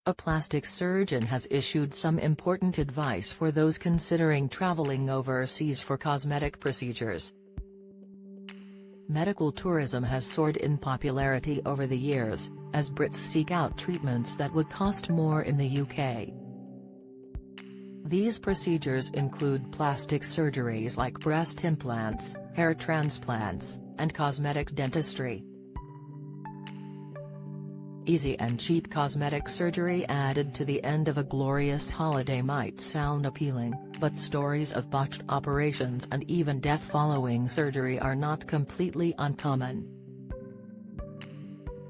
A plastic surgeon has issued some important advice for those considering traveling overseas for cosmetic procedures. Medical tourism has soared in popularity over the years, as Brits seek out treatments that would cost more in the UK. These procedures include plastic surgeries like breast implants, hair transplants, and cosmetic dentistry. Easy and cheap cosmetic surgery added to the end of a glorious holiday might sound appealing, but stories of botched operations and even death following surgery are not completely uncommon.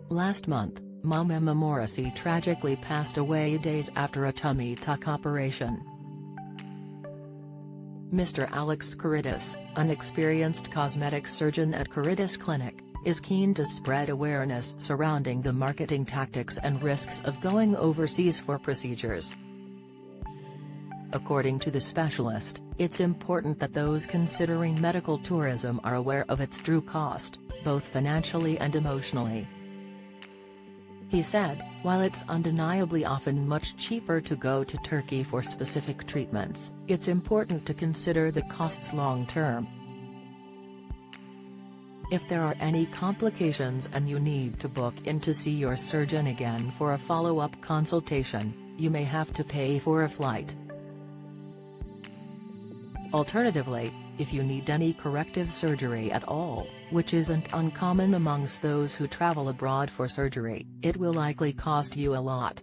Last month, Mum Emma Morrissey tragically passed away days after a tummy tuck operation. Mr. Alex Caritas, an experienced cosmetic surgeon at Caritas Clinic, is keen to spread awareness surrounding the marketing tactics and risks of going overseas for procedures. According to the specialist, it's important that those considering medical tourism are aware of its true cost, both financially and emotionally. He said, while it's undeniably often much cheaper to go to Turkey for specific treatments, it's important to consider the costs long-term. If there are any complications and you need to book in to see your surgeon again for a follow-up consultation, you may have to pay for a flight. Alternatively, if you need any corrective surgery at all, which isn't uncommon amongst those who travel abroad for surgery, it will likely cost you a lot.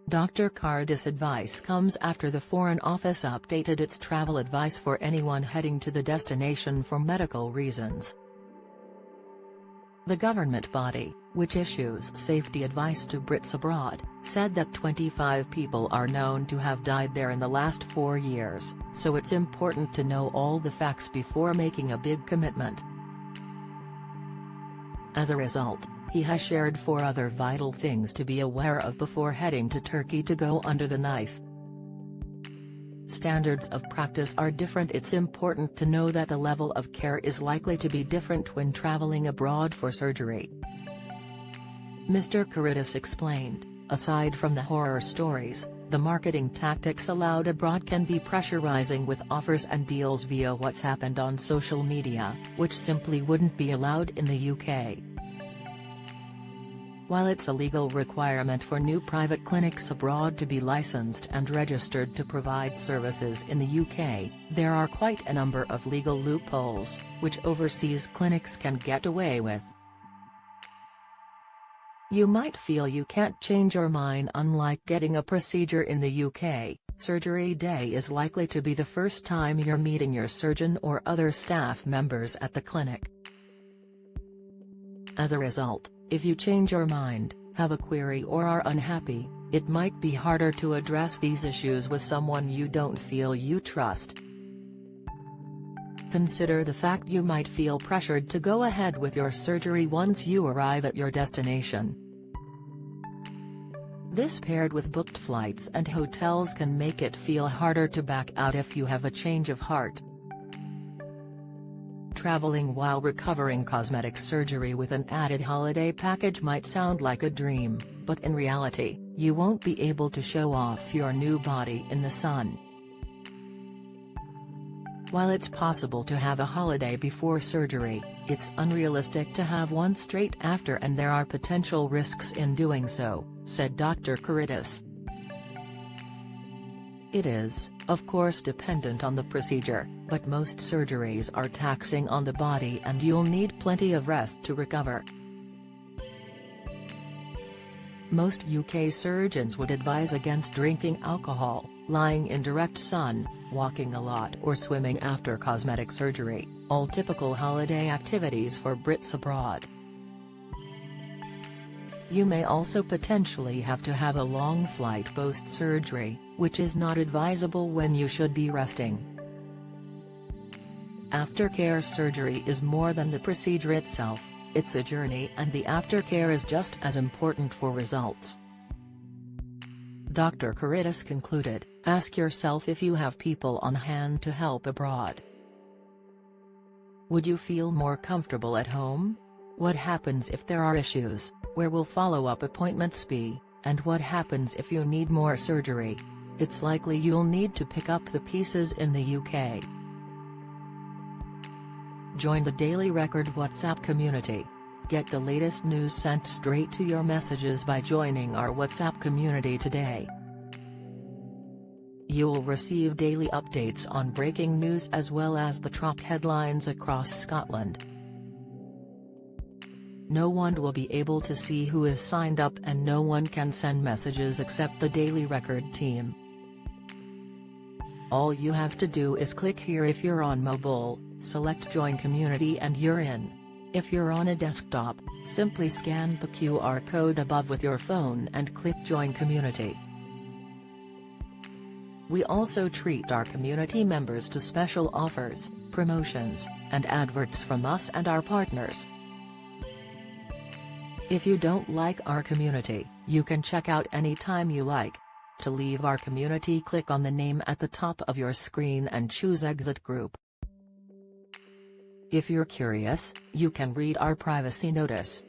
Dr. Caritas' advice comes after the Foreign Office updated its travel advice for anyone heading to the destination for medical reasons. The government body, which issues safety advice to Brits abroad, said that 25 people are known to have died there in the last 4 years, so it's important to know all the facts before making a big commitment. As a result, he has shared 4 other vital things to be aware of before heading to Turkey to go under the knife. Standards of practice are different. It's important to know that the level of care is likely to be different when traveling abroad for surgery. Mr. Caritas explained, aside from the horror stories, the marketing tactics allowed abroad can be pressurizing with offers and deals via WhatsApp and on social media, which simply wouldn't be allowed in the UK. While it's a legal requirement for new private clinics abroad to be licensed and registered to provide services in the UK, there are quite a number of legal loopholes, which overseas clinics can get away with. You might feel you can't change your mind. Unlike getting a procedure in the UK, surgery day is likely to be the first time you're meeting your surgeon or other staff members at the clinic. As a result, if you change your mind, have a query or are unhappy, it might be harder to address these issues with someone you don't feel you trust. Consider the fact you might feel pressured to go ahead with your surgery once you arrive at your destination. This paired with booked flights and hotels can make it feel harder to back out if you have a change of heart. Traveling while recovering cosmetic surgery with an added holiday package might sound like a dream, but in reality, you won't be able to show off your new body in the sun. While it's possible to have a holiday before surgery, it's unrealistic to have one straight after, and there are potential risks in doing so, said Dr. Caritas. It is, of course, dependent on the procedure, but most surgeries are taxing on the body and you'll need plenty of rest to recover. Most UK surgeons would advise against drinking alcohol, lying in direct sun, walking a lot or swimming after cosmetic surgery, all typical holiday activities for Brits abroad. You may also potentially have to have a long flight post-surgery, which is not advisable when you should be resting. Aftercare surgery is more than the procedure itself, it's a journey, and the aftercare is just as important for results. Dr. Caritas concluded, ask yourself if you have people on hand to help abroad. Would you feel more comfortable at home? What happens if there are issues? Where will follow-up appointments be? And what happens if you need more surgery? It's likely you'll need to pick up the pieces in the UK. Join the Daily Record WhatsApp community. Get the latest news sent straight to your messages by joining our WhatsApp community today. You'll receive daily updates on breaking news as well as the top headlines across Scotland. No one will be able to see who is signed up and no one can send messages except the Daily Record team. All you have to do is click here if you're on mobile, select Join Community and you're in. If you're on a desktop, simply scan the QR code above with your phone and click Join Community. We also treat our community members to special offers, promotions, and adverts from us and our partners. If you don't like our community, you can check out anytime you like. To leave our community, click on the name at the top of your screen and choose Exit Group. If you're curious, you can read our privacy notice.